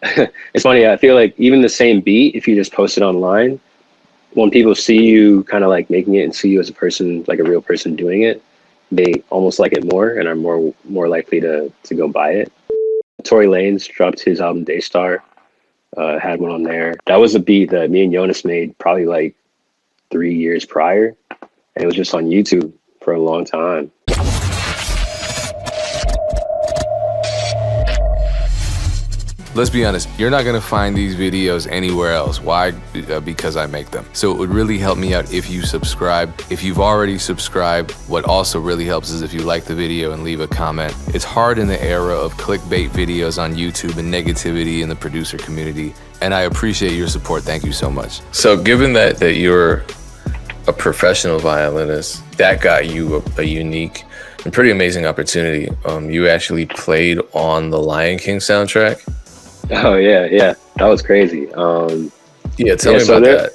It's funny. I feel like even the same beat, if you just post it online, when people see you kind of like making it and see you as a person, like a real person doing it, they almost like it more and are more likely to go buy it. Tory Lanez dropped his album Daystar, had one on there. That was a beat that me and Jonas made probably like 3 years prior, and it was just on YouTube for a long time. Let's be honest, you're not gonna find these videos anywhere else. Why? Because I make them. So it would really help me out if you subscribe. If you've already subscribed, what also really helps is if you like the video and leave a comment. It's hard in the era of clickbait videos on YouTube and negativity in the producer community, and I appreciate your support. Thank you so much. So given that you're a professional violinist, that got you a unique and pretty amazing opportunity. You actually played on the Lion King soundtrack. Oh yeah, that was crazy. Tell me about that.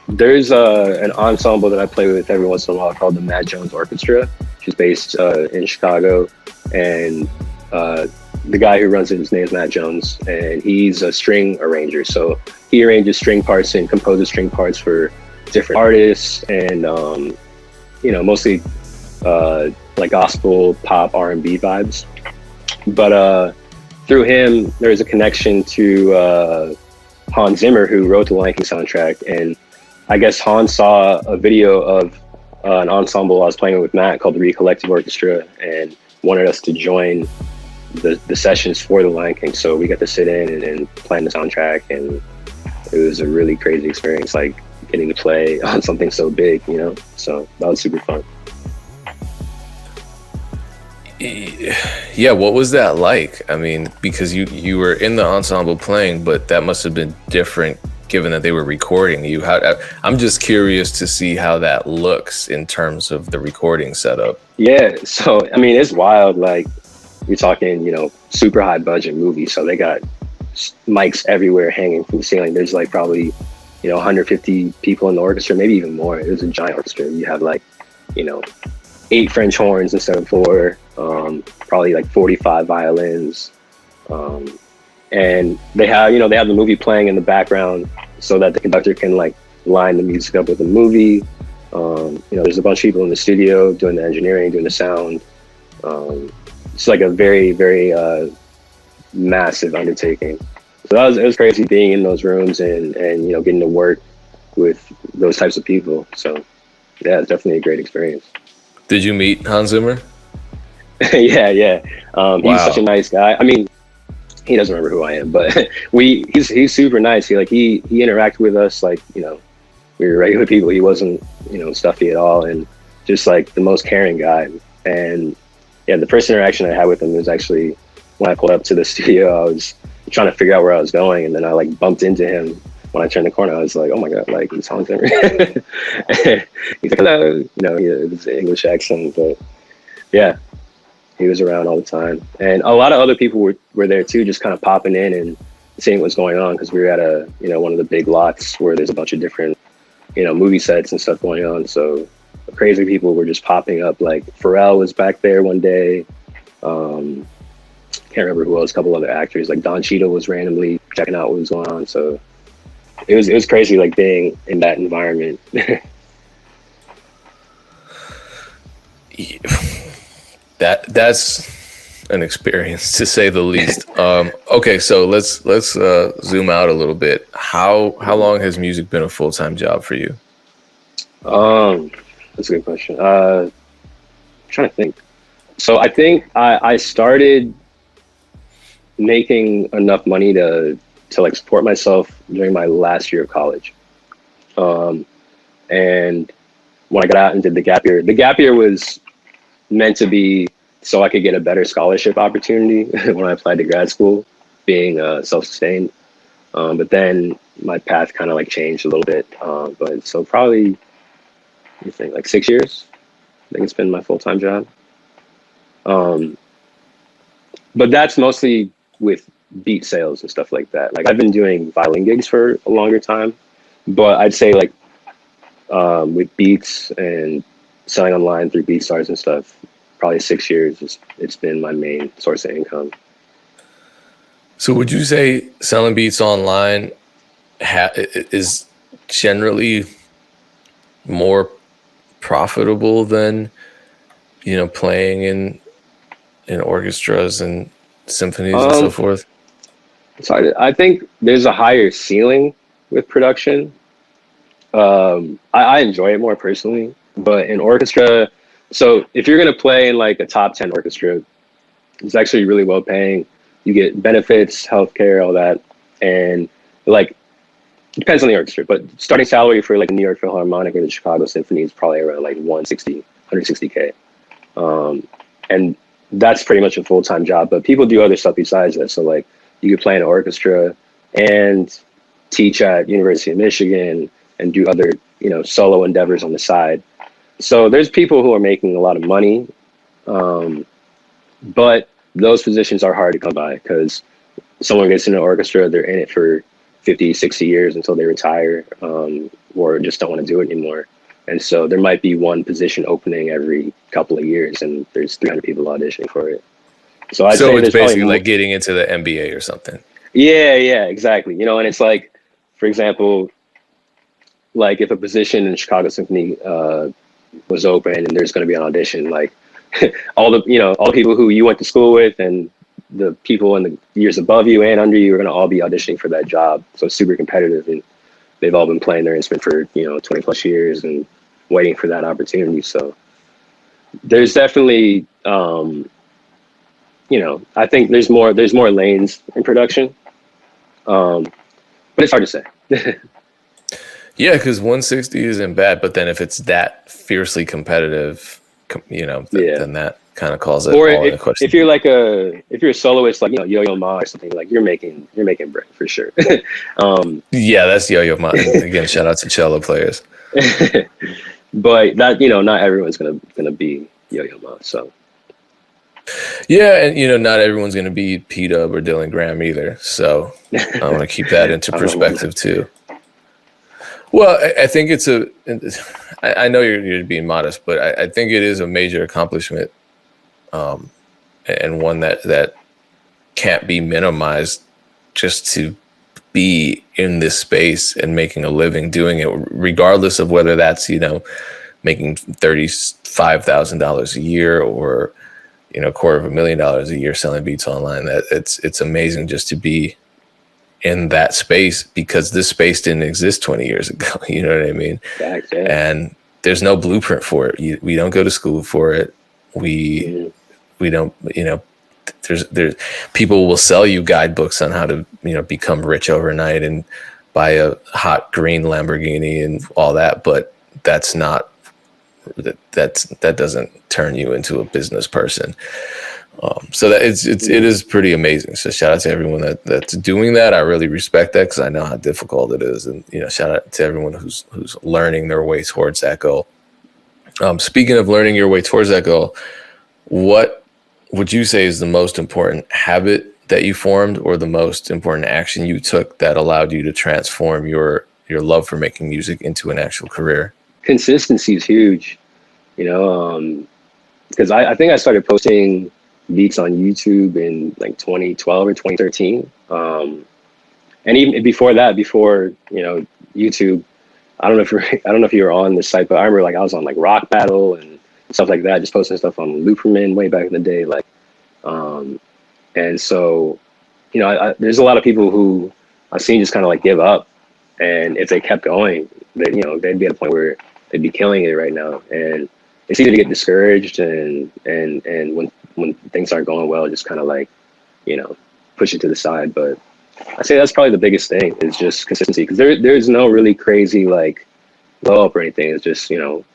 There's an ensemble that I play with every once in a while called the Matt Jones Orchestra, which is based in Chicago, and the guy who runs it, his name is Matt Jones, and he's a string arranger. So he arranges string parts and composes string parts for different artists, and mostly like gospel, pop, R&B vibes. But through him, there's a connection to Hans Zimmer, who wrote the Lion King soundtrack. And I guess Hans saw a video of an ensemble I was playing with Matt called the Recollective Orchestra, and wanted us to join the sessions for the Lion King. So we got to sit in and plan the soundtrack, and it was a really crazy experience, like getting to play on something so big, So that was super fun. Yeah, what was that like? I mean, because you were in the ensemble playing, but that must have been different given that they were recording you. I'm just curious to see how that looks in terms of the recording setup. Yeah, so I mean, it's wild. Like, you're talking, super high budget movie, so they got mics everywhere hanging from the ceiling. There's like probably 150 people in the orchestra, maybe even more. It was a giant orchestra. You have like 8 French horns instead of 4, probably like 45 violins, and they have the movie playing in the background so that the conductor can like line the music up with the movie. There's a bunch of people in the studio doing the engineering, doing the sound. It's like a very, very massive undertaking. So it was crazy being in those rooms and getting to work with those types of people. So yeah, it's definitely a great experience. Did you meet Hans Zimmer? Yeah. He's such a nice guy. I mean, he doesn't remember who I am, but he's super nice. He interacted with us like, we were regular people. He wasn't, stuffy at all, and just like the most caring guy. And yeah, the first interaction I had with him was actually when I pulled up to the studio. I was trying to figure out where I was going, and then I like bumped into him. When I turned the corner, I was like, oh my God, like, it's Hans Zimmer. He's like, hello, it was an English accent, but yeah, he was around all the time. And a lot of other people were there too, just kind of popping in and seeing what's going on, because we were at one of the big lots where there's a bunch of different, movie sets and stuff going on. So crazy people were just popping up. Like Pharrell was back there one day. Can't remember who else, a couple other actors. Like Don Cheadle was randomly checking out what was going on. So it was crazy, like being in that environment. That's an experience, to say the least. Okay, so let's zoom out a little bit. How long has music been a full-time job for you? That's a good question. I'm trying to think. So I think I started making enough money to like support myself during my last year of college. And when I got out and did the gap year was meant to be so I could get a better scholarship opportunity when I applied to grad school, being self-sustained. But then my path kind of like changed a little bit. But so probably, you think like 6 years, I think it's been my full-time job. But that's mostly with beat sales and stuff like that. Like I've been doing violin gigs for a longer time, but I'd say like with beats and selling online through BeatStars and stuff, probably 6 years. It's been my main source of income. So would you say selling beats online is generally more profitable than, playing in orchestras and symphonies and so forth? So I think there's a higher ceiling with production. I enjoy it more personally, but in orchestra, so if you're gonna play in like a top 10 orchestra, it's actually really well paying. You get benefits, healthcare, all that, and like it depends on the orchestra. But starting salary for like the New York Philharmonic or the Chicago Symphony is probably around like 160K, and that's pretty much a full time job. But people do other stuff besides that. So like you could play in an orchestra and teach at University of Michigan and do other solo endeavors on the side. So there's people who are making a lot of money, but those positions are hard to come by because someone gets in an orchestra, they're in it for 50, 60 years until they retire, or just don't want to do it anymore. And so there might be one position opening every couple of years, and there's 300 people auditioning for it. So I'd say it's basically like getting into the NBA or something. Yeah, exactly. And it's like, for example, like if a position in Chicago Symphony was open and there's going to be an audition, like all the people who you went to school with and the people in the years above you and under you are going to all be auditioning for that job. So it's super competitive, and they've all been playing their instrument for 20 plus years and waiting for that opportunity. So there's definitely I think there's more lanes in production, but it's hard to say. Yeah, because 160 isn't bad, but then if it's that fiercely competitive, then that kind of calls it or all into question. If you're a soloist like Yo-Yo Ma or something, like you're making bread for sure. Yeah, that's Yo-Yo Ma. Again, shout out to cello players. But that not everyone's gonna be Yo-Yo Ma. So yeah, and not everyone's gonna be Pdub or Dylan Graham either. So I want to keep that into perspective too. Well, I think I know you're being modest, but I think it is a major accomplishment, and one that can't be minimized, just to be in this space and making a living doing it, regardless of whether that's making $35,000 a year or $250,000 a year selling beats online. That it's amazing just to be in that space, because this space didn't exist 20 years ago. You know what I mean? Exactly. And there's no blueprint for it. We don't go to school for it. We don't, there's people will sell you guidebooks on how to, become rich overnight and buy a hot green Lamborghini and all that. But that doesn't turn you into a business person. So that it is pretty amazing. So shout out to everyone that's doing that. I really respect that, because I know how difficult it is. And shout out to everyone who's learning their way towards that goal. Speaking of learning your way towards that goal, what would you say is the most important habit that you formed, or the most important action you took that allowed you to transform your love for making music into an actual career? Consistency is huge, because I think I started posting beats on YouTube in like 2012 or 2013. And even before that, YouTube, I don't know if you were on this site, but I remember like I was on like Rock Battle and stuff like that, just posting stuff on Looperman way back in the day. Like, and so, there's a lot of people who I've seen just kind of like give up, and if they kept going, they'd be at a point where they'd be killing it right now. And it's easy to get discouraged, and when things aren't going well, just kind of like, push it to the side. But I say that's probably the biggest thing, is just consistency, because there's no really crazy like blow up or anything. It's just 1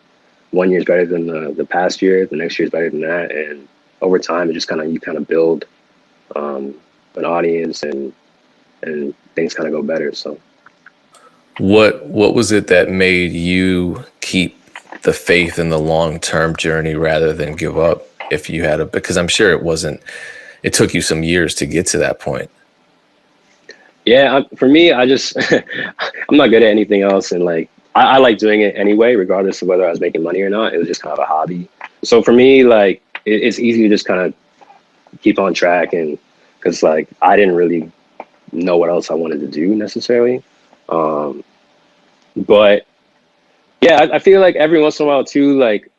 year is better than the past year, the next year is better than that, and over time it just you build an audience, and things kind of go better. So what was it that made you keep the faith in the long-term journey rather than give up? If you had because I'm sure it took you some years to get to that point. Yeah, for me, I just I'm not good at anything else, and like I like doing it anyway, regardless of whether I was making money or not. It was just kind of a hobby. So for me, like it's easy to just kind of keep on track and because like I didn't really know what else I wanted to do necessarily. But yeah, I feel like every once in a while too, like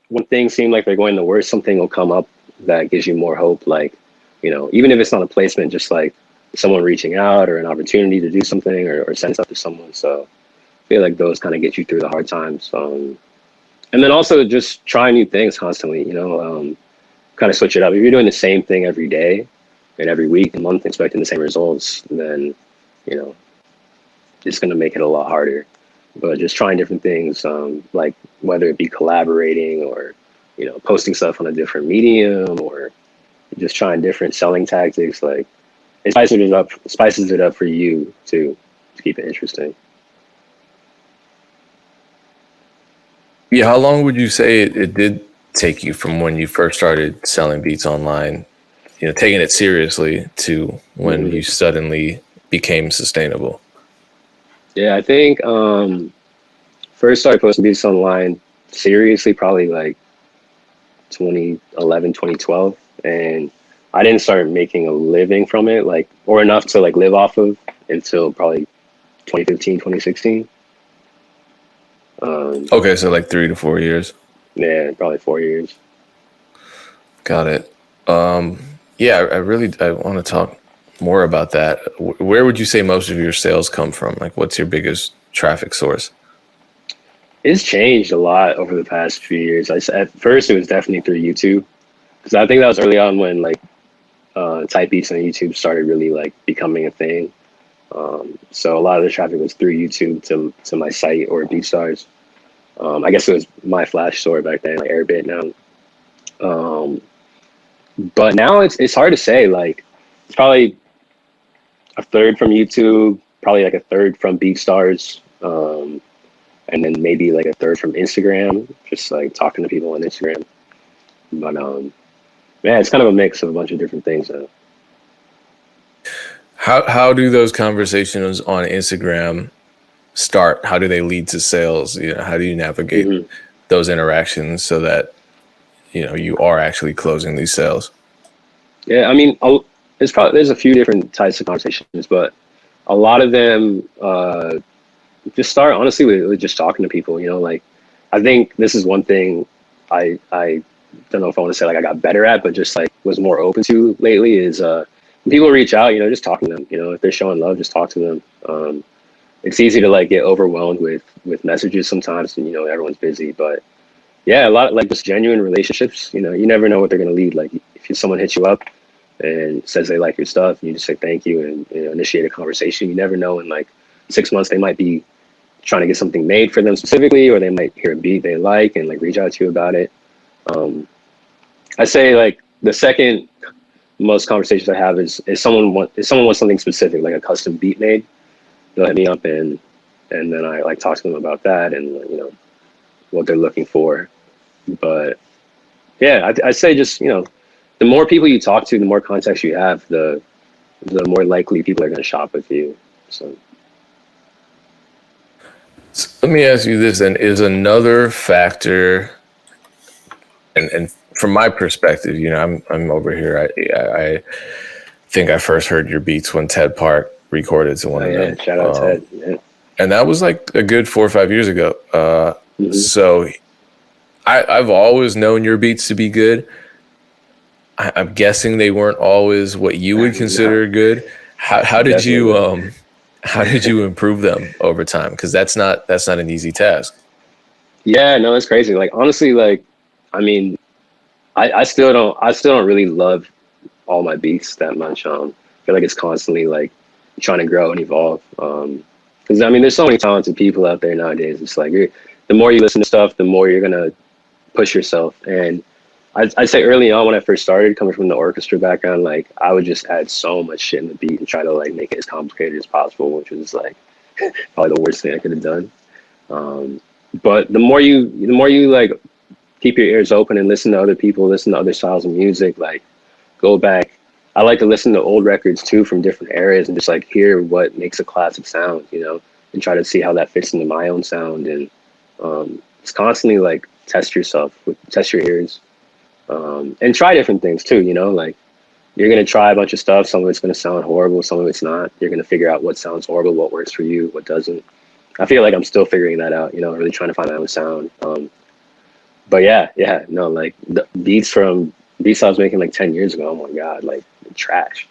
when things seem like they're going the worst, something will come up that gives you more hope. Like, you know, even if it's not a placement, just like someone reaching out or an opportunity to do something or send stuff to someone. So I feel like those kind of get you through the hard times. And then also just try new things constantly, you know, kind of switch it up. If you're doing the same thing every day and every week and month expecting the same results, then, you know, it's going to make it a lot harder. But just trying different things, like whether it be collaborating or, you know, posting stuff on a different medium or just trying different selling tactics, like it spices it up for you to keep it interesting. Yeah, how long would you say it did take you from when you first started selling beats online, you know, taking it seriously, to when you suddenly became sustainable? Yeah, I think first started posting beats online seriously probably like 2011, 2012. And I didn't start making a living from it, like, or enough to like live off of until probably 2015, 2016. Okay, so like 3 to 4 years. Yeah, probably 4 years. Got it. Yeah, I want to talk more about that. Where would you say most of your sales come from? Like, what's your biggest traffic source? It's changed a lot over the past few years. At first it was definitely through YouTube, because I think that was early on when like type beats on YouTube started really like becoming a thing. So a lot of the traffic was through YouTube to my site or BeatStars. I guess it was my Flash store back then, like Airbit now. But now it's hard to say. Like it's probably a third from YouTube, probably like a third from BeatStars, and then maybe like a third from Instagram, just like talking to people on Instagram. But yeah, it's kind of a mix of a bunch of different things. How do those conversations on Instagram start? How do they lead to sales? You know, how do you navigate those interactions so that, you know, you are actually closing these sales? Yeah, I mean, there's a few different types of conversations, but a lot of them just start honestly with just talking to people. You know, like I think this is one thing I don't know if I want to say like I got better at, but just like was more open to lately is when people reach out, you know, just talking to them. You know, if they're showing love, just talk to them. It's easy to like get overwhelmed with messages sometimes, and you know everyone's busy, but yeah, a lot of, like just genuine relationships. You know, you never know what they're gonna lead. Like if someone hits you up and says they like your stuff, and you just say thank you and, you know, initiate a conversation. You never know, in like 6 months they might be trying to get something made for them specifically, or they might hear a beat they like and like reach out to you about it. I say like the second most conversations I have is someone wants something specific, like a custom beat made. They'll hit me up and then I like talk to them about that and, you know, what they're looking for. But yeah, I say just, you know, the more people you talk to, the more context you have, the more likely people are going to shop with you. So let me ask you this, and is another factor, and from my perspective, you know, I'm over here. I think I first heard your beats when Ted Park recorded to one of them. Shout out Ted. Yeah. And that was like a good 4 or 5 years ago. So I've always known your beats to be good. I'm guessing they weren't always what you would consider good. How did you improve them over time? Because that's not an easy task. Yeah, no, it's crazy. Like honestly, like I mean, I still don't really love all my beats that much. I feel like it's constantly like trying to grow and evolve. Because I mean, there's so many talented people out there nowadays. It's like the more you listen to stuff, the more you're gonna push yourself. And I'd say early on when I first started, coming from the orchestra background, like I would just add so much shit in the beat and try to like make it as complicated as possible, which was like probably the worst thing I could have done. But the more you like keep your ears open and listen to other people, listen to other styles of music, like go back. I like to listen to old records too from different eras and just like hear what makes a classic sound, you know, and try to see how that fits into my own sound. And it's constantly like test your ears, and try different things too, you know, like you're going to try a bunch of stuff. Some of it's going to sound horrible. Some of it's not. You're going to figure out what sounds horrible, what works for you, what doesn't. I feel like I'm still figuring that out, really trying to find my own sound. But yeah, no, like the beats I was making like 10 years ago. Oh my God, like trash.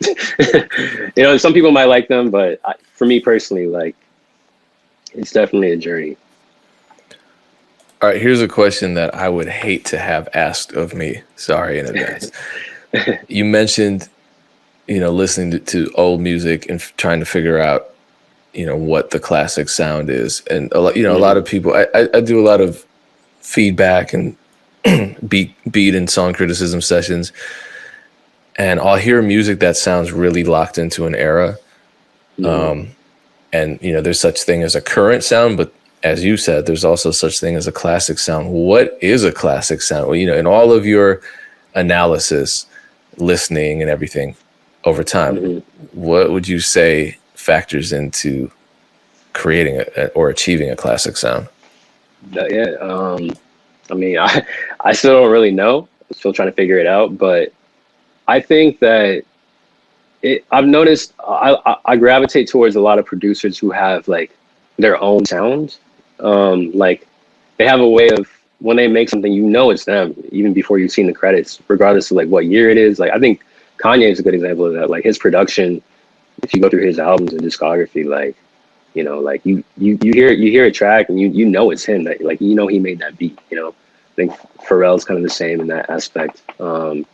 Some people might like them, but for me personally, like it's definitely a journey. All right, here's a question that I would hate to have asked of me. Sorry in advance. You mentioned, listening to old music and trying to figure out, what the classic sound is. And a lot of people, I do a lot of feedback and beat and song criticism sessions, and I'll hear music that sounds really locked into an era. And there's such thing as a current sound, but as you said, there's also such thing as a classic sound. What is a classic sound? Well, in all of your analysis, listening and everything over time, what would you say factors into creating or achieving a classic sound? I mean, I still don't really know. I'm still trying to figure it out, but I think that I've noticed I gravitate towards a lot of producers who have like their own sound. Like they have a way of, when they make something, it's them even before you've seen the credits, regardless of like what year it is. Like I think Kanye is a good example of that. Like his production, if you go through his albums and discography, like like you hear a track and you know it's him, that like he made that beat. I think Pharrell's kind of the same in that aspect. But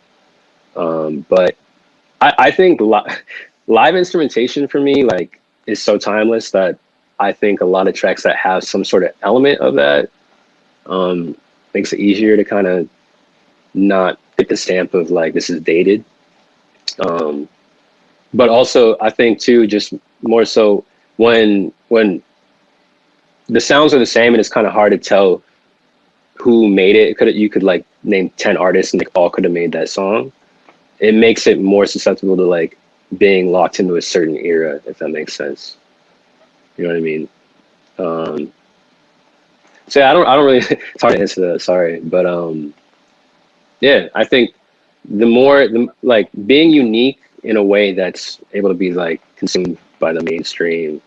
I think live instrumentation for me like is so timeless that I think a lot of tracks that have some sort of element of that makes it easier to kind of not get the stamp of like this is dated. But also I think too, just more so when the sounds are the same and it's kind of hard to tell who made it. You could like name 10 artists and they all could have made that song. It makes it more susceptible to like being locked into a certain era, if that makes sense. You know what I mean? So yeah, I don't really, it's hard to answer that, sorry. But yeah, I think like being unique in a way that's able to be like consumed by the mainstream,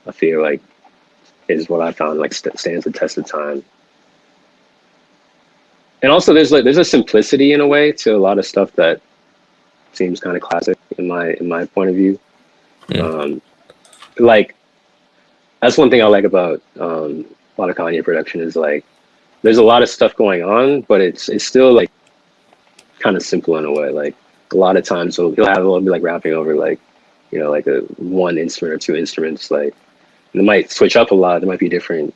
I feel like is what I found like stands the test of time. And also there's a simplicity in a way to a lot of stuff that seems kind of classic in my point of view. Like that's one thing I like about a lot of Kanye production is like there's a lot of stuff going on, but it's still like kind of simple in a way. Like a lot of times he'll be like rapping over like like a one instrument or two instruments. Like and it might switch up a lot. There might be different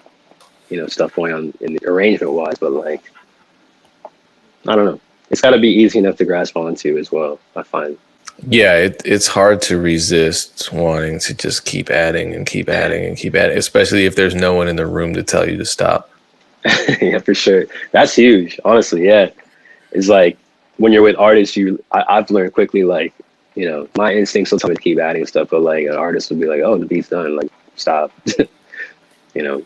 stuff going on in the arrangement wise, but like I don't know. It's got to be easy enough to grasp onto as well, I find. Yeah, it's hard to resist wanting to just keep adding and keep adding and keep adding, especially if there's no one in the room to tell you to stop. Yeah, for sure. That's huge, honestly. Yeah, it's like when you're with artists, I've learned quickly, like my instincts will tell me to keep adding stuff, but like an artist will be like, "Oh, the beat's done," like stop. Yeah,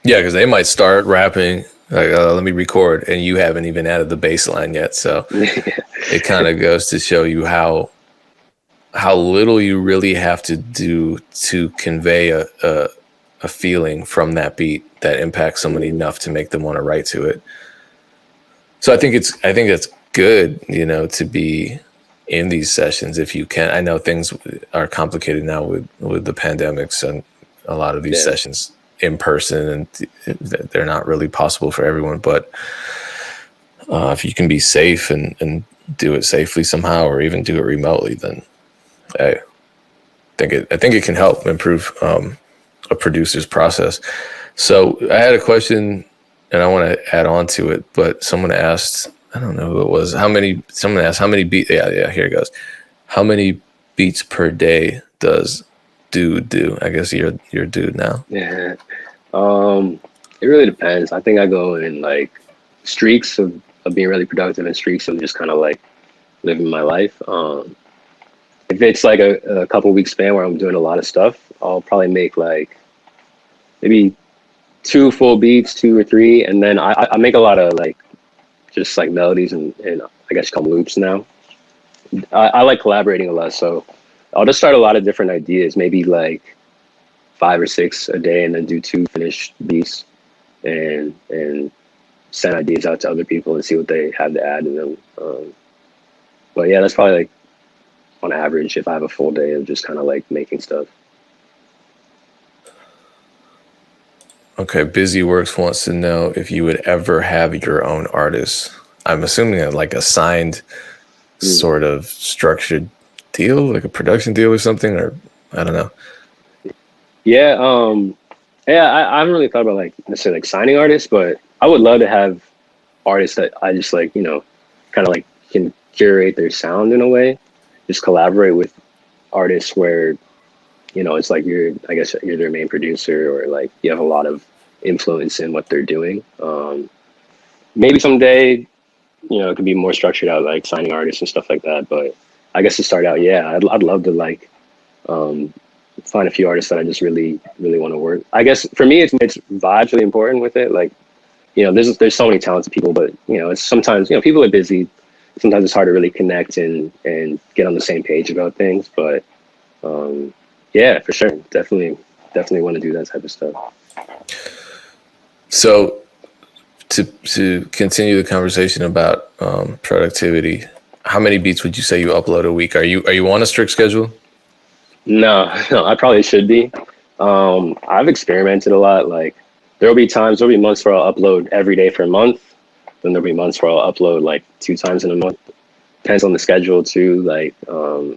because they might start rapping. Like, let me record, and you haven't even added the bass line yet. So it kind of goes to show you how little you really have to do to convey a feeling from that beat that impacts someone enough to make them want to write to it. So I think it's good, to be in these sessions if you can. I know things are complicated now with the pandemics and a lot of these sessions in person, and they're not really possible for everyone, but if you can be safe and do it safely somehow, or even do it remotely, then I think it can help improve a producer's process. So I had a question and I want to add on to it, but someone asked, I don't know who it was, someone asked how many beats, yeah, here it goes. How many beats per day does Dude do? I guess you're Dude now. Yeah. It really depends. I think I go in like streaks of being really productive and streaks of just kind of like living my life. If it's like a couple weeks span where I'm doing a lot of stuff, I'll probably make like maybe 2 full beats, 2 or 3, and then I make a lot of like just like melodies and I guess you call them loops now. I like collaborating a lot, so I'll just start a lot of different ideas, maybe like 5 or 6 a day, and then do 2 finished beats, and send ideas out to other people and see what they have to add in them. But yeah, that's probably like on average if I have a full day of just kind of like making stuff. Okay, Busy Works wants to know if you would ever have your own artist. I'm assuming that like a signed sort of structured deal, like a production deal or something, or I don't know. Yeah, I haven't really thought about like necessarily like signing artists, but I would love to have artists that I just like, kind of like can curate their sound in a way, just collaborate with artists where, it's like I guess you're their main producer, or like you have a lot of influence in what they're doing. Maybe someday, it could be more structured out, like signing artists and stuff like that. But I guess to start out, yeah, I'd love to like find a few artists that I just really, really want to work. I guess for me, it's vibes really important with it. Like, there's so many talented people, but it's sometimes, people are busy. Sometimes it's hard to really connect and get on the same page about things. But yeah, for sure, definitely want to do that type of stuff. So to continue the conversation about productivity, how many beats would you say you upload a week? Are you on a strict schedule? No, I probably should be. I've experimented a lot. Like there'll be months where I'll upload every day for a month. Then there'll be months where I'll upload like 2 times in a month. Depends on the schedule too. Like I'm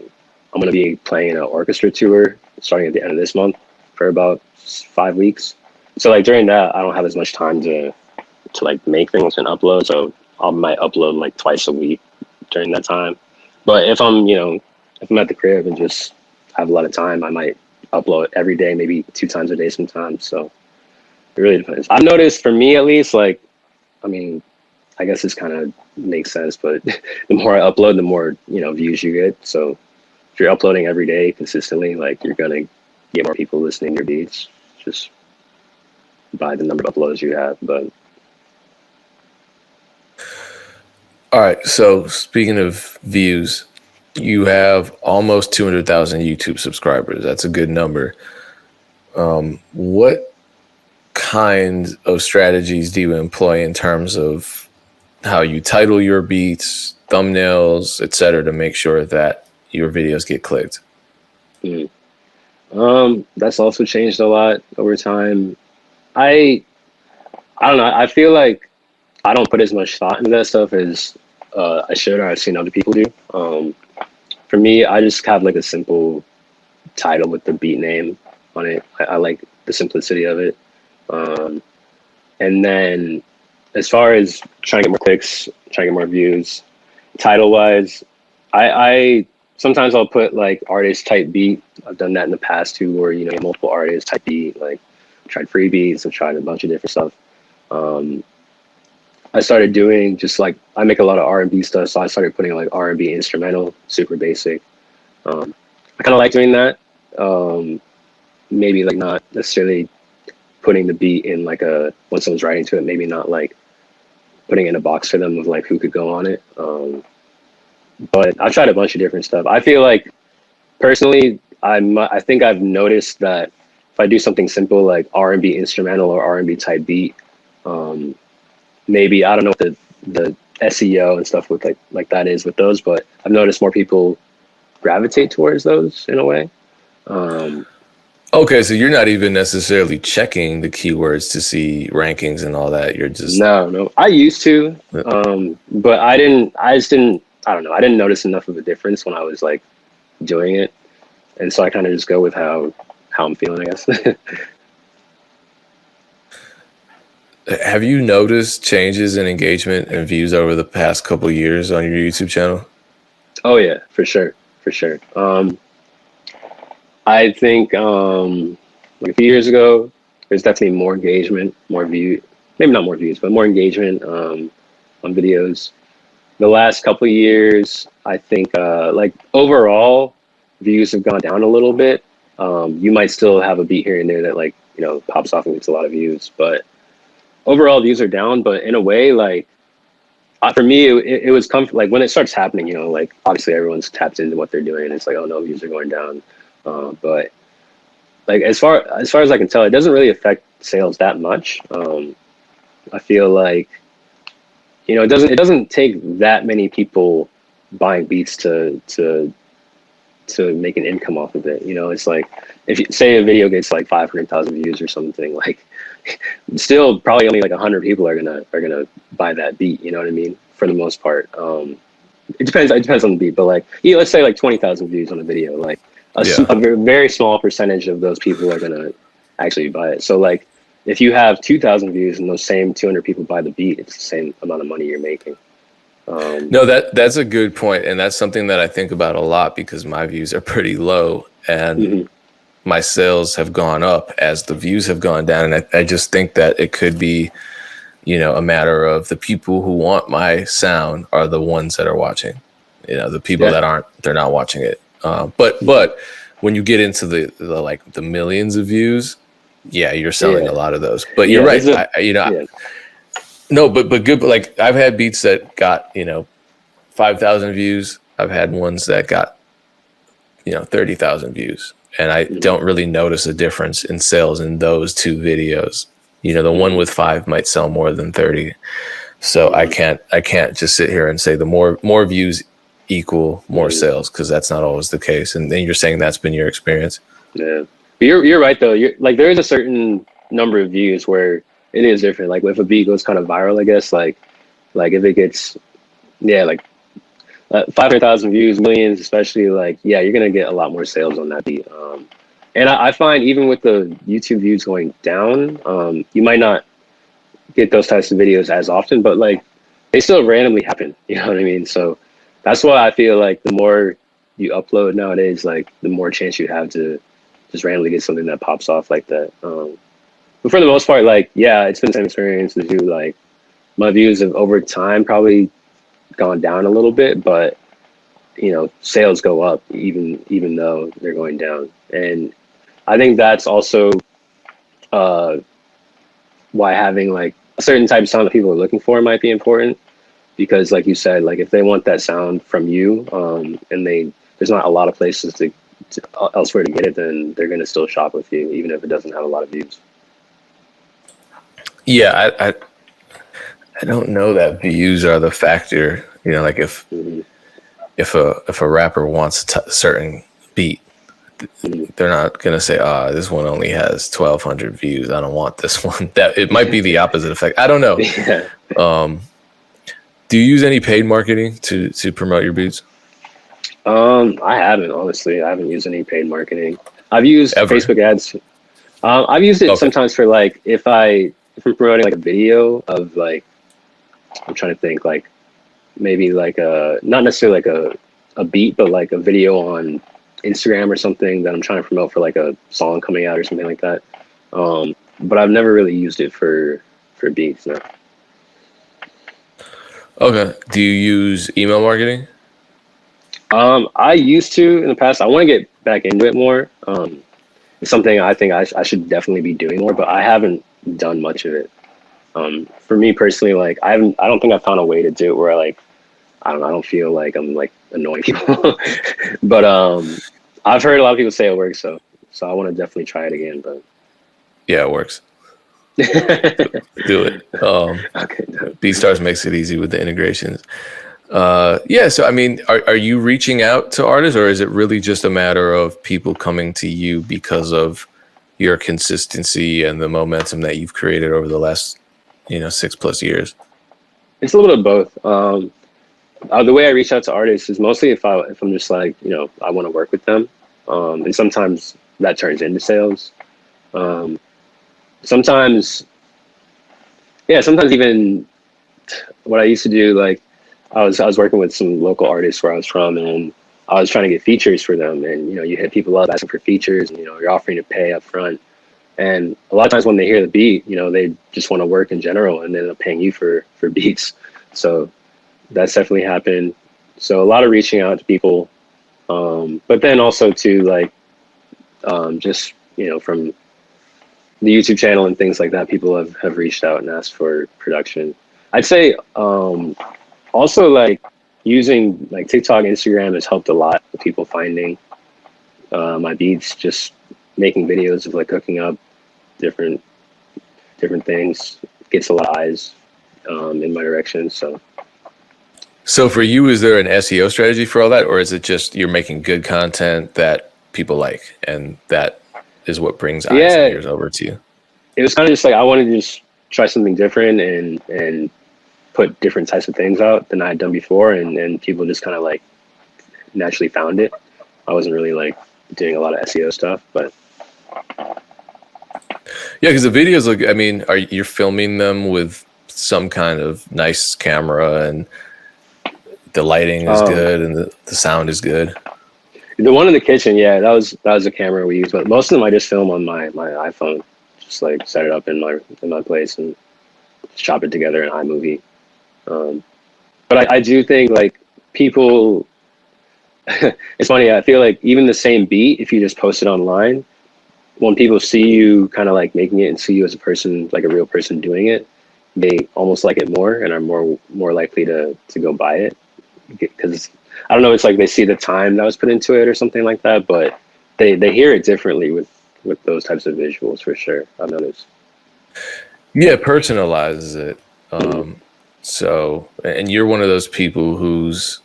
gonna be playing an orchestra tour starting at the end of this month for about 5 weeks. So like during that, I don't have as much time to like make things and upload. So I might upload like twice a week during that time. But if I'm at the crib and just have a lot of time, I might upload every day, maybe 2 times a day sometimes. So it really depends. I've noticed, for me at least, like, I mean, I guess this kind of makes sense, but the more I upload, the more, views you get. So if you're uploading every day consistently, like you're going to get more people listening to your beats just by the number of uploads you have. But all right. So speaking of views, you have almost 200,000 YouTube subscribers. That's a good number. What kind of strategies do you employ in terms of how you title your beats, thumbnails, etc., to make sure that your videos get clicked? That's also changed a lot over time. I don't know. I feel like I don't put as much thought into that stuff as I should, or I've seen other people do. For me, I just have like a simple title with the beat name on it. I like the simplicity of it. And then as far as trying to get more clicks, trying to get more views, title wise, I sometimes I'll put like artist type beat. I've done that in the past too, where multiple artists type beat. Like tried free beats, I've tried a bunch of different stuff. I started doing just like, I make a lot of R&B stuff, so I started putting like R&B instrumental, super basic. I kind of like doing that. Maybe like not necessarily putting the beat in like when someone's writing to it, maybe not like putting in a box for them of like who could go on it. But I've tried a bunch of different stuff. I feel like personally, I think I've noticed that if I do something simple like R&B instrumental or R&B type beat, maybe, I don't know what the SEO and stuff with like that is with those, but I've noticed more people gravitate towards those in a way. Okay, so you're not even necessarily checking the keywords to see rankings and all that. You're just no. I used to, but I didn't. I don't know. I didn't notice enough of a difference when I was like doing it, and so I kind of just go with how I'm feeling, I guess. Have you noticed changes in engagement and views over the past couple of years on your YouTube channel? Oh yeah, for sure. I think like a few years ago, there's definitely more engagement, more view, maybe not more views, but more engagement on videos. The last couple of years, I think like overall views have gone down a little bit. You might still have a beat here and there that like, pops off and gets a lot of views, but overall views are down. But in a way, like For me, it was like when it starts happening, you know, like obviously everyone's tapped into what they're doing, and it's like, oh no, views are going down. But like as far as I can tell, it doesn't really affect sales that much. I feel like, you know, it doesn't take that many people buying beats to make an income off of it. You know, it's like if you say a video gets like 500,000 views or something, like still probably only like 100 people are gonna buy that beat. You know what I mean? For the most part, it depends. It depends on the beat, but like, yeah, let's say like 20,000 views on a video, like a very small percentage of those people are gonna actually buy it. So like, if you have 2,000 views and those same 200 people buy the beat, it's the same amount of money you're making. No, that's a good point, and that's something that I think about a lot because my views are pretty low, and my sales have gone up as the views have gone down. And I just think that it could be, you know, a matter of the people who want my sound are the ones that are watching. You know, the people that aren't, they're not watching it. But when you get into the like the millions of views, yeah, you're selling a lot of those. But you're right. No, but good. Like I've had beats that got, you know, 5,000 views. I've had ones that got, you know, 30,000 views, and I don't really notice a difference in sales in those two videos. You know, the one with 5 might sell more than 30. So I can't just sit here and say the more views equal more sales, because that's not always the case. And then you're saying that's been your experience. Yeah, but you're right though. You're like, there is a certain number of views where it is different. Like if a beat goes kind of viral, I guess, like if it gets, like 500,000 views, millions, especially, like, yeah, you're going to get a lot more sales on that beat. And I find even with the YouTube views going down, you might not get those types of videos as often, but like they still randomly happen. You know what I mean? So that's why I feel like the more you upload nowadays, like the more chance you have to just randomly get something that pops off like that. But for the most part, like, yeah, it's been the same experience as you. Like my views have over time probably gone down a little bit, but you know, sales go up even though they're going down. And I think that's also why having like a certain type of sound that people are looking for might be important, because like you said, like if they want that sound from you, and there's not a lot of places to elsewhere to get it, then they're going to still shop with you even if it doesn't have a lot of views. Yeah, I don't know that views are the factor. You know, like if a rapper wants a certain beat, they're not gonna say, this one only has 1,200 views, I don't want this one. That it might be the opposite effect. I don't know. Yeah. Do you use any paid marketing to promote your beats? I haven't, honestly. I haven't used any paid marketing. I've used Facebook ads. I've used it sometimes for like if I'm promoting like a video of like, I'm trying to think, like maybe like not necessarily like a beat, but like a video on Instagram or something that I'm trying to promote for like a song coming out or something like that. But I've never really used it for beats, no. Okay. Do you use email marketing? I used to in the past. I want to get back into it more. It's something I think I should definitely be doing more, but I haven't done much of it. For me personally, like I don't think I found a way to do it where I don't feel like I'm like annoying people. But I've heard a lot of people say it works, so I want to definitely try it again. But yeah, it works. Do it. Okay. BeatStars makes it easy with the integrations. Yeah, so I mean, are you reaching out to artists, or is it really just a matter of people coming to you because of your consistency and the momentum that you've created over the last, 6+ years? It's a little bit of both. The way I reach out to artists is mostly if I'm just like, I want to work with them. And sometimes that turns into sales. Sometimes even what I used to do, like I was working with some local artists where I was from, and I was trying to get features for them. And, you hit people up asking for features, and, you're offering to pay up front. And a lot of times when they hear the beat, they just want to work in general, and then they'll paying you for beats. So that's definitely happened. So a lot of reaching out to people, but then also to like, just, from the YouTube channel and things like that, people have reached out and asked for production. I'd say, Also, like using like TikTok, Instagram has helped a lot with people finding my beats. Just making videos of like cooking up different things gets a lot of eyes in my direction. So for you, is there an SEO strategy for all that, or is it just you're making good content that people like, and that is what brings eyes and ears over to you? It was kind of just like I wanted to just try something different and put different types of things out than I had done before, and people just kind of like naturally found it. I wasn't really like doing a lot of SEO stuff, but yeah, because the videos look. I mean, you're filming them with some kind of nice camera, and the lighting is good, and the sound is good. The one in the kitchen, yeah, that was the camera we used, but most of them I just film on my iPhone. Just like set it up in my place and chop it together in iMovie. But I do think like people, it's funny. I feel like even the same beat, if you just post it online, when people see you kind of like making it and see you as a person, like a real person doing it, they almost like it more and are more likely to go buy it. Because I don't know, it's like they see the time that was put into it or something like that, but they hear it differently with those types of visuals for sure. I've noticed. Yeah, it personalizes it. So, and you're one of those people whose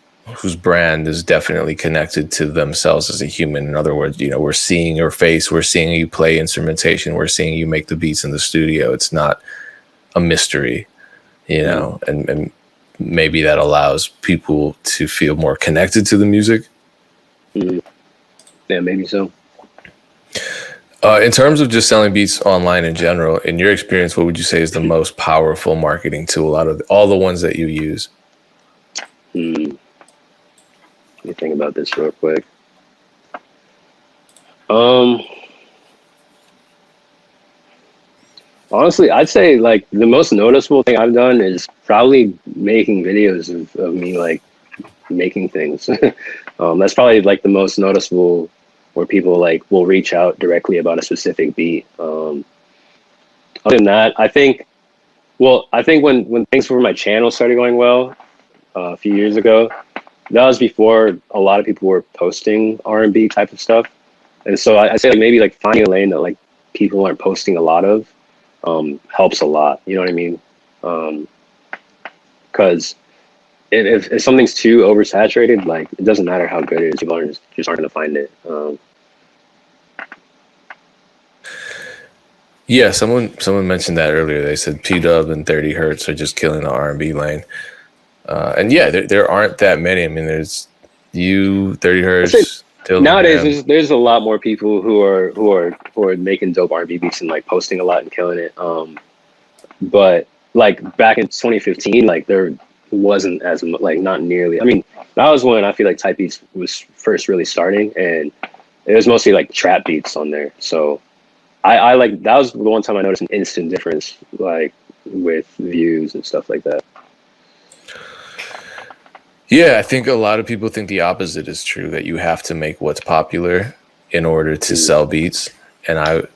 brand is definitely connected to themselves as a human. In other words, we're seeing your face, we're seeing you play instrumentation, we're seeing you make the beats in the studio. It's not a mystery, and maybe that allows people to feel more connected to the music. Yeah, maybe so. In terms of just selling beats online in general, in your experience, what would you say is the most powerful marketing tool out of all the ones that you use? Let me think about this real quick. Honestly, I'd say like the most noticeable thing I've done is probably making videos of me like making things. That's probably like the most noticeable, where people like will reach out directly about a specific beat. Other than that, I think when things for my channel started going well a few years ago, that was before a lot of people were posting R&B type of stuff, and so I say like maybe like finding a lane that like people aren't posting a lot of helps a lot. You know what I mean? Because if something's too oversaturated, like it doesn't matter how good it is, people aren't going to find it. Yeah, someone mentioned that earlier. They said Pdub and 30 Hertz are just killing the R&B lane. And yeah, there aren't that many. I mean, there's you, 30 Hertz. Nowadays, there's a lot more people who are making dope R&B beats and like posting a lot and killing it. But like back in 2015, like there wasn't as like not nearly. I mean, that was when I feel like type beats was first really starting, and it was mostly like trap beats on there. So I like that was the one time I noticed an instant difference, like with views and stuff like that. Yeah, I think a lot of people think the opposite is true, that you have to make what's popular in order to sell beats. And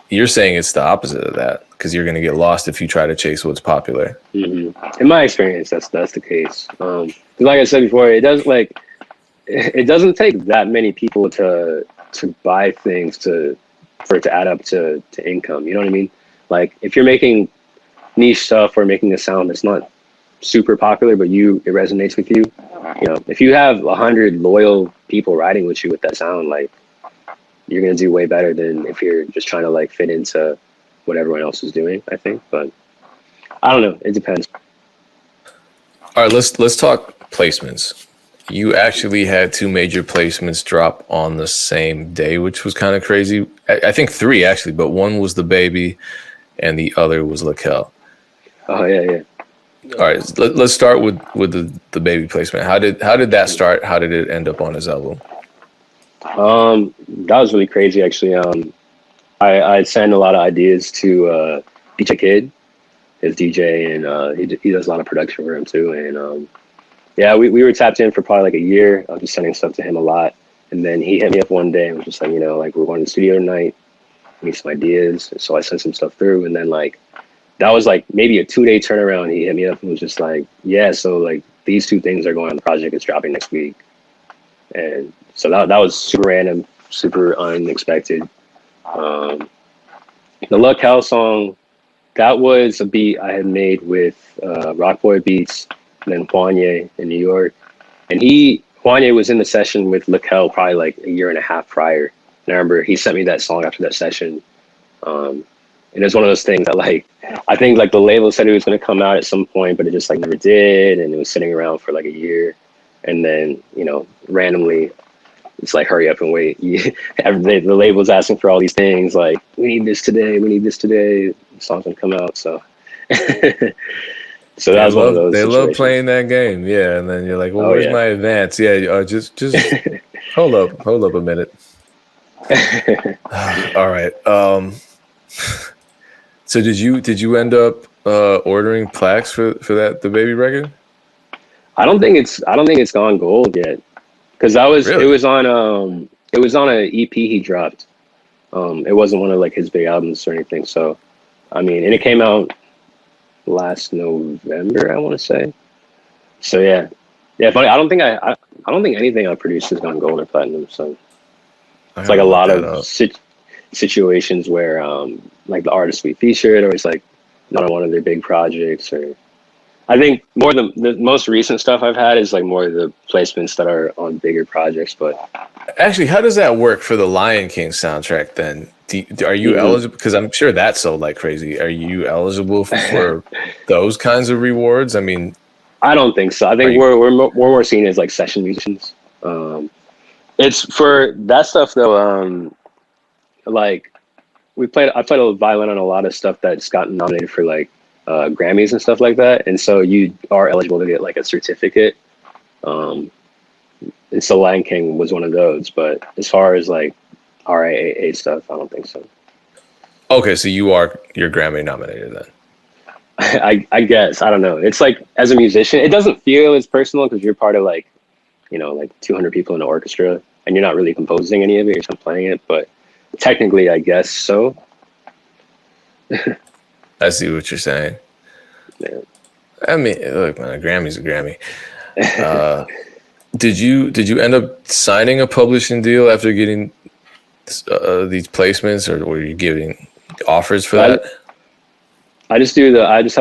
you're saying it's the opposite of that, because you're going to get lost if you try to chase what's popular. In my experience, that's the case. Like I said before, it doesn't take that many people to buy things for it to add up to income. You know what I mean? Like if you're making niche stuff or making a sound that's not super popular, but it resonates with you. If you have 100 loyal people riding with you with that sound, like you're gonna do way better than if you're just trying to like fit into what everyone else is doing, I think. But I don't know. It depends. All right, let's talk placements. You actually had 2 major placements drop on the same day, which was kind of crazy. I think 3 actually, but one was DaBaby and the other was Lakel. Oh yeah. All right, let's start with the DaBaby placement. How did that start? How did it end up on his album? That was really crazy actually. I sent a lot of ideas to DJ Kid, his DJ, and he does a lot of production for him too. And yeah, we were tapped in for probably like a year. I was just sending stuff to him a lot, and then he hit me up one day and was just like, like we're going to the studio tonight, give me some ideas. And so I sent some stuff through, and then like that was like maybe a 2-day turnaround. He hit me up and was just like, yeah, so like these two things are going on the project. It's dropping next week. And so that was super random, super unexpected. The Luck House song, that was a beat I had made with Rock Boy Beats and then Juanye in New York. And Juanye was in the session with Lakel probably like a year and a half prior. And I remember he sent me that song after that session. And it was one of those things that like, I think like the label said it was going to come out at some point, but it just like never did. And it was sitting around for like a year. And then, you know, randomly, it's like, hurry up and wait. The label's asking for all these things. Like, we need this today. The song's going to come out. So, so that was one of those. They situations. love playing that game. Yeah. And then you're like, well, where's my advance? Yeah. Just hold up a minute. All right. So did you end up ordering plaques for that DaBaby record? I don't think it's gone gold yet, because it was on an EP he dropped. It wasn't one of like his big albums or anything. So, I mean, and it came out last November, I want to say. So yeah. Funny. I don't think anything I produced has gone gold or platinum. So it's like a lot of situations where like the artist we featured, or it's like not on one of their big projects, or I think more the most recent stuff I've had is like more of the placements that are on bigger projects. But actually, how does that work for the Lion King soundtrack then? Are you eligible? Because I'm sure that sold like crazy. Are you eligible for those kinds of rewards? I mean, I don't think so. I think we're more seen as like session musicians. It's for that stuff though. Like I played a violin on a lot of stuff that's gotten nominated for like Grammys and stuff like that, and so you are eligible to get like a certificate. And so Lion King was one of those, but as far as like RIAA stuff, I don't think so. Okay, so you're Grammy nominated then. I guess, I don't know. It's like, as a musician, it doesn't feel as personal because you're part of like, you know, like 200 people in an orchestra, and you're not really composing any of it, you're just playing it, but technically I guess so. I see what you're saying. Yeah. I mean, look, man, a Grammy's a Grammy. Did you end up signing a publishing deal after getting these placements, or were you getting offers for that? I just have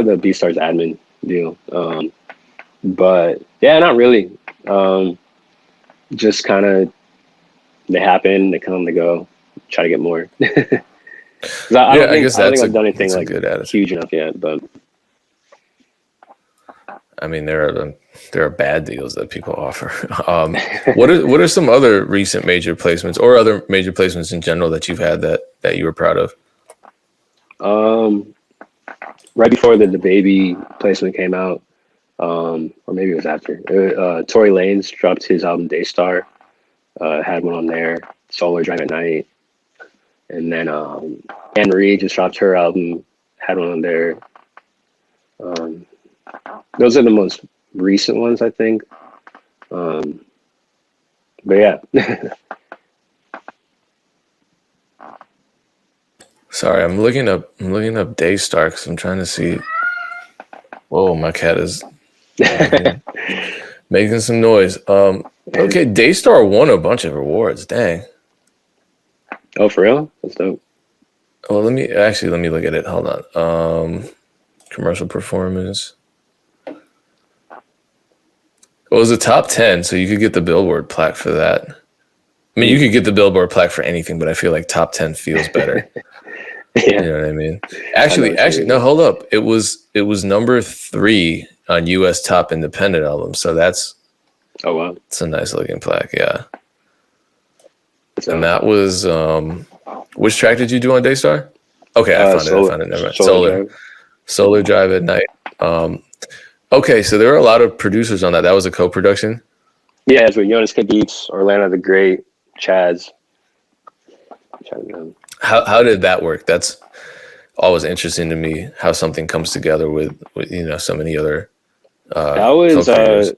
the BeatStars admin deal. But yeah, not really. Just kind of, they happen, they come, they go. Try to get more. I don't think I've done anything like huge enough yet, but I mean, there are bad deals that people offer. What are some other recent major placements, or other major placements in general, that you've had that you were proud of? Right before the DaBaby placement came out, or maybe it was after. Tory Lanez dropped his album Daystar. Had one on there. Solar Drive at Night. And then Anne Marie just dropped her album, had one on there. Those are the most recent ones, I think. But yeah. Sorry, I'm looking up Daystar because I'm trying to see. Whoa, my cat is making some noise. Okay, Daystar won a bunch of awards. Dang. Oh, for real? That's dope. Well, let me look at it. Hold on. Commercial performance. Well, it was a top 10, so you could get the Billboard plaque for that. I mean, you could get the Billboard plaque for anything, but I feel like top 10 feels better. Yeah. You know what I mean? Actually, no, hold up. It was number 3 on US Top Independent Album, so that's wow. It's a nice looking plaque, yeah. And that was which track did you do on Daystar? Okay, I found it. Never mind. Solar Drive at Night. Okay, so there were a lot of producers on that. That was a co-production? Yeah, it's with Jonas K. Beats, Orlando the Great, Chaz. How did that work? That's always interesting to me, how something comes together with so many other that was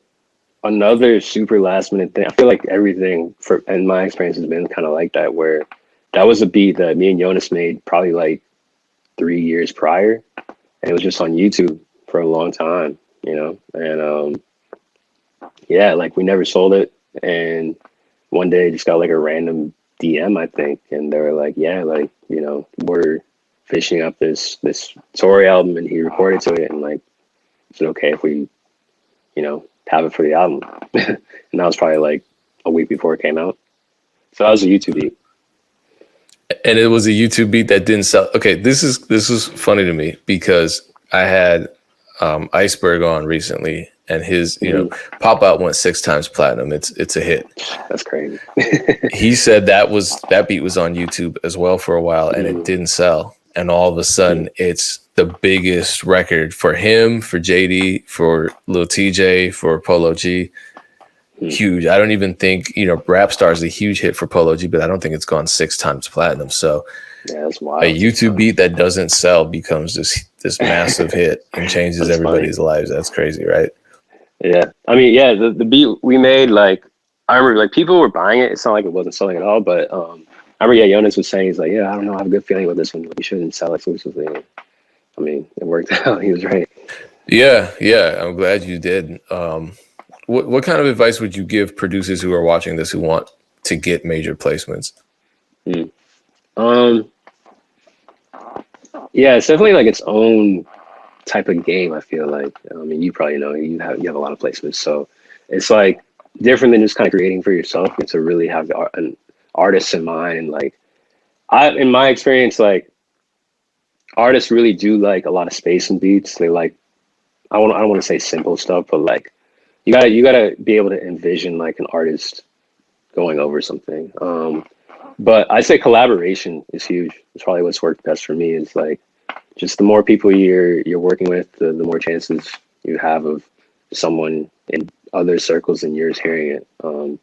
another super last minute thing. I feel like everything in my experience has been kind of like that, where that was a beat that me and Jonas made probably like 3 years prior, and it was just on YouTube for a long time, and yeah, like we never sold it. And one day just got like a random DM, I think. And they were like, yeah, like, you know, we're finishing up this Tory album and he recorded to it. And like, is it okay if we, you know, have it for the album? And that was probably like a week before it came out. So that was a YouTube beat. And it was a YouTube beat that didn't sell. Okay, this is funny to me because I had Iceberg on recently, and his Pop Out went 6 times platinum. It's a hit. That's crazy. He said that beat was on YouTube as well for a while, and it didn't sell. And all of a sudden, it's the biggest record for him, for JD, for Lil TJ, for Polo G. Huge. I don't even think, Rap Star is a huge hit for Polo G, but I don't think it's gone 6 times platinum. So that's wild. A YouTube beat that doesn't sell becomes this massive hit and changes everybody's lives. That's crazy, right? Yeah. I mean, yeah, the beat we made, like, I remember like people were buying it. It's not like it wasn't selling at all, but I remember Jonas was saying, he's like, yeah, I don't know, I have a good feeling with this one. You shouldn't sell exclusively. I mean, it worked out. He was right. Yeah. I'm glad you did. What kind of advice would you give producers who are watching this who want to get major placements? Yeah, it's definitely like its own type of game. I feel like, I mean, you probably know you have a lot of placements, so it's like different than just kind of creating for yourself. It's to really have an artist in mind, and like in my experience, like artists really do like a lot of space and beats. They like I don't want to say simple stuff, but like you gotta be able to envision like an artist going over something. But I say collaboration is huge. It's probably what's worked best for me. Is like just the more people you're working with, the more chances you have of someone in other circles than yours hearing it. So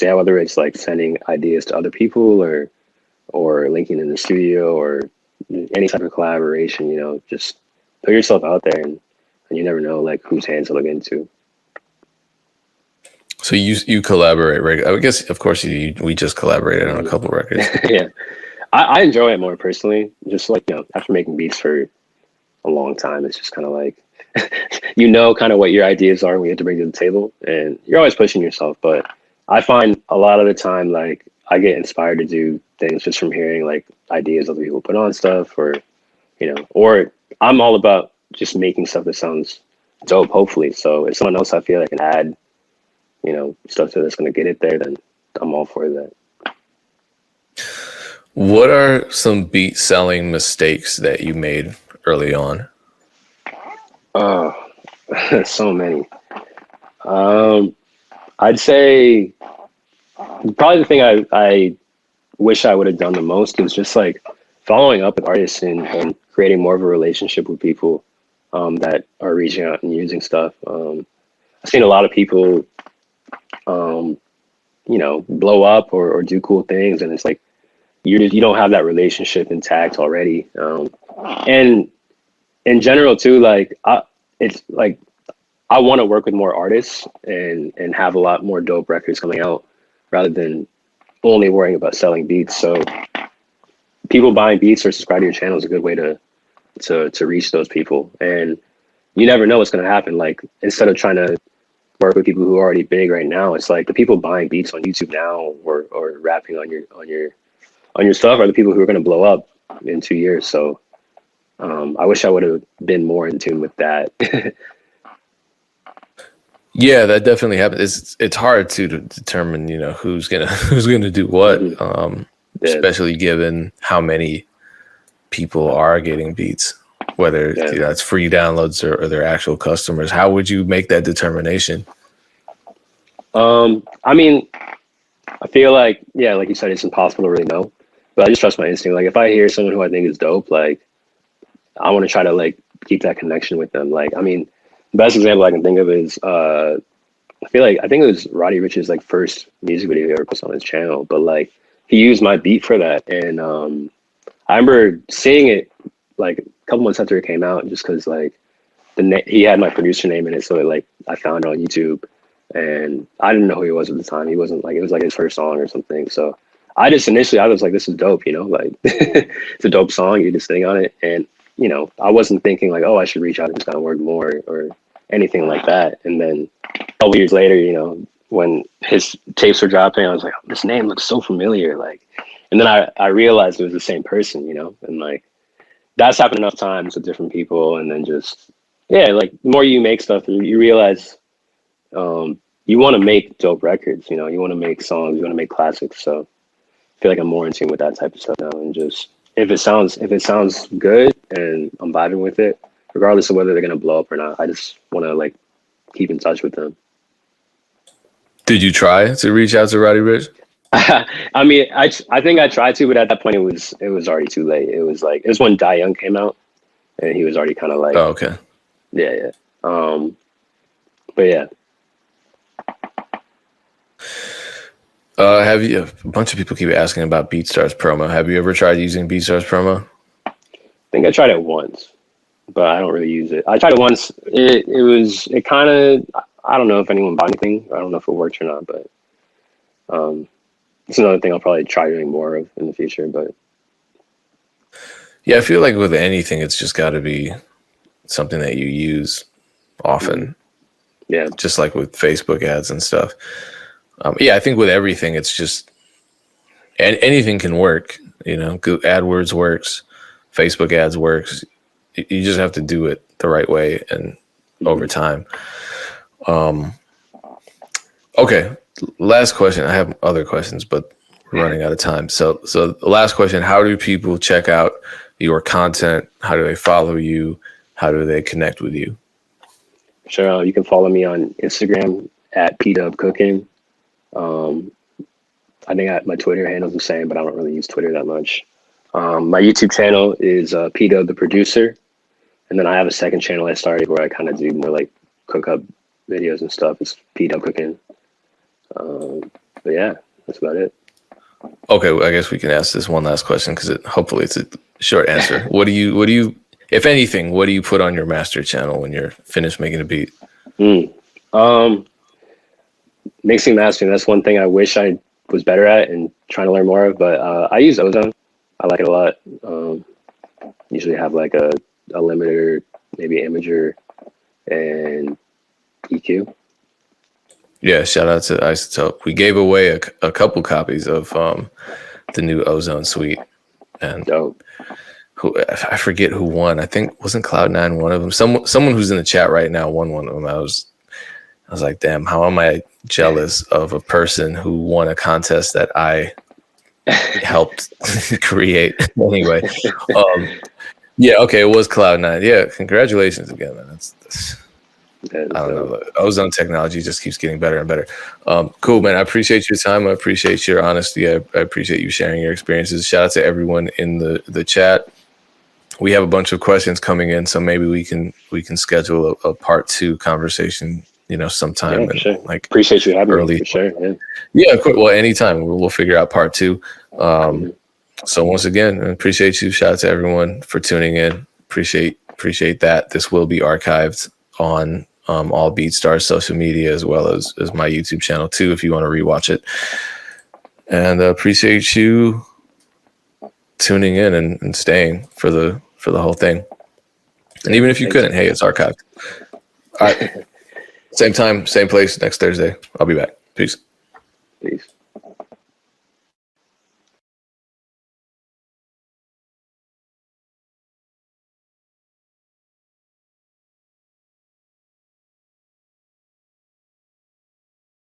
yeah, whether it's like sending ideas to other people or linking in the studio or any type of collaboration, just put yourself out there and you never know like whose hands it'll get into. So you collaborate, right? I guess, of course, we just collaborated on a couple records. Yeah, I enjoy it more personally. Just like after making beats for a long time, it's just kind of like kind of what your ideas are when you have to bring to the table, and you're always pushing yourself. But I find a lot of the time, like I get inspired to do things just from hearing like ideas other people put on stuff, or I'm all about just making stuff that sounds dope. Hopefully, so if someone else I feel like can add stuff that's going to get it there, then I'm all for that. What are some beat selling mistakes that you made early on? Oh, so many. I'd say probably the thing I wish I would have done the most was just like following up with artists and creating more of a relationship with people that are reaching out and using stuff. I've seen a lot of people blow up or do cool things, and it's like you don't have that relationship intact already. And in general too, like it's like I want to work with more artists and have a lot more dope records coming out rather than only worrying about selling beats. So people buying beats or subscribing to your channel is a good way to reach those people. And you never know what's going to happen. Like instead of trying to work with people who are already big right now, it's like the people buying beats on YouTube now or rapping on your stuff are the people who are going to blow up in 2 years. So I wish I would have been more in tune with that. Yeah, that definitely happens. It's hard to determine, who's gonna do what, especially given how many people are getting beats, whether it's free downloads or their actual customers. How would you make that determination? I mean, I feel like, like you said, it's impossible to really know, but I just trust my instinct. Like if I hear someone who I think is dope, like I want to try to like keep that connection with them. Like, I mean, the best example I can think of is, I think it was Roddy Ricch's like first music video he ever posted on his channel, but like he used my beat for that. And I remember seeing it like a couple months after it came out, just cause like he had my producer name in it. So I found it on YouTube and I didn't know who he was at the time. He wasn't like, it was like his first song or something. So I was like, this is dope, like it's a dope song. You just sitting on it. And, I wasn't thinking like, oh, I should reach out and just kind of work more or anything like that. And then a couple years later, you know, when his tapes were dropping, I was like, this name looks so familiar. Like, and then I realized it was the same person, you know, and like that's happened enough times with different people. And then just, yeah, like the more you make stuff, you realize you want to make dope records, you know, you want to make songs, you want to make classics. So I feel like I'm more in tune with that type of stuff now. And just, if it sounds good and I'm vibing with it, regardless of whether they're going to blow up or not, I just want to like keep in touch with them. Did you try to reach out to Roddy Ricch? I mean, I think I tried to, but at that point it was already too late. It was when Die Young came out, and he was already kind of like, oh, okay, yeah. But yeah. Have you? A bunch of people keep asking about BeatStars promo. Have you ever tried using BeatStars promo? I think I tried it once, but I don't really use it. I tried it once. It kind of, I don't know if anyone bought anything. I don't know if it worked or not, but it's another thing I'll probably try doing more of in the future. But yeah, I feel like with anything, it's just got to be something that you use often. Yeah, just like with Facebook ads and stuff. Yeah, I think with everything, it's just anything can work. You know, AdWords works, Facebook ads works. You just have to do it the right way and over time. Okay, last question. I have other questions, but we're running out of time. So the last question: how do people check out your content? How do they follow you? How do they connect with you? Sure. You can follow me on Instagram at Pdub Cooking. I think my Twitter handle is the same, but I don't really use Twitter that much. My YouTube channel is Pdub the Producer. And then I have a second channel I started where I kind of do more like cook up videos and stuff. It's Pdub Cooking. But yeah, that's about it. Okay, well, I guess we can ask this one last question because hopefully it's a short answer. What do you, if anything, what do you put on your master channel when you're finished making a beat? Mixing, mastering, that's one thing I wish I was better at and trying to learn more of, but I use Ozone. I like it a lot. Usually have like a limiter, maybe imager, and EQ. Yeah, shout out to Isotope. We gave away a couple copies of the new Ozone suite, and dope. I forget who won. I think wasn't Cloud9 one of them. Someone who's in the chat right now won one of them. I was like, damn, how am I jealous of a person who won a contest that I helped create? Anyway, yeah, okay, it was Cloud9. Yeah, congratulations again, man. I don't know. The Ozone technology just keeps getting better and better. Cool, man. I appreciate your time. I appreciate your honesty. I appreciate you sharing your experiences. Shout out to everyone in the chat. We have a bunch of questions coming in, so maybe we can schedule a part 2 conversation, you know, sometime. Yeah, for sure. Like appreciate you having me. For sure. Yeah, of course. Well, anytime we'll figure out part 2. So once again, I appreciate you. Shout out to everyone for tuning in. Appreciate that. This will be archived on all BeatStars social media as well as my YouTube channel too, if you want to rewatch it. And appreciate you tuning in and staying for the whole thing. And even if you couldn't, hey, it's archived. All right. Same time, same place next Thursday. I'll be back. Peace.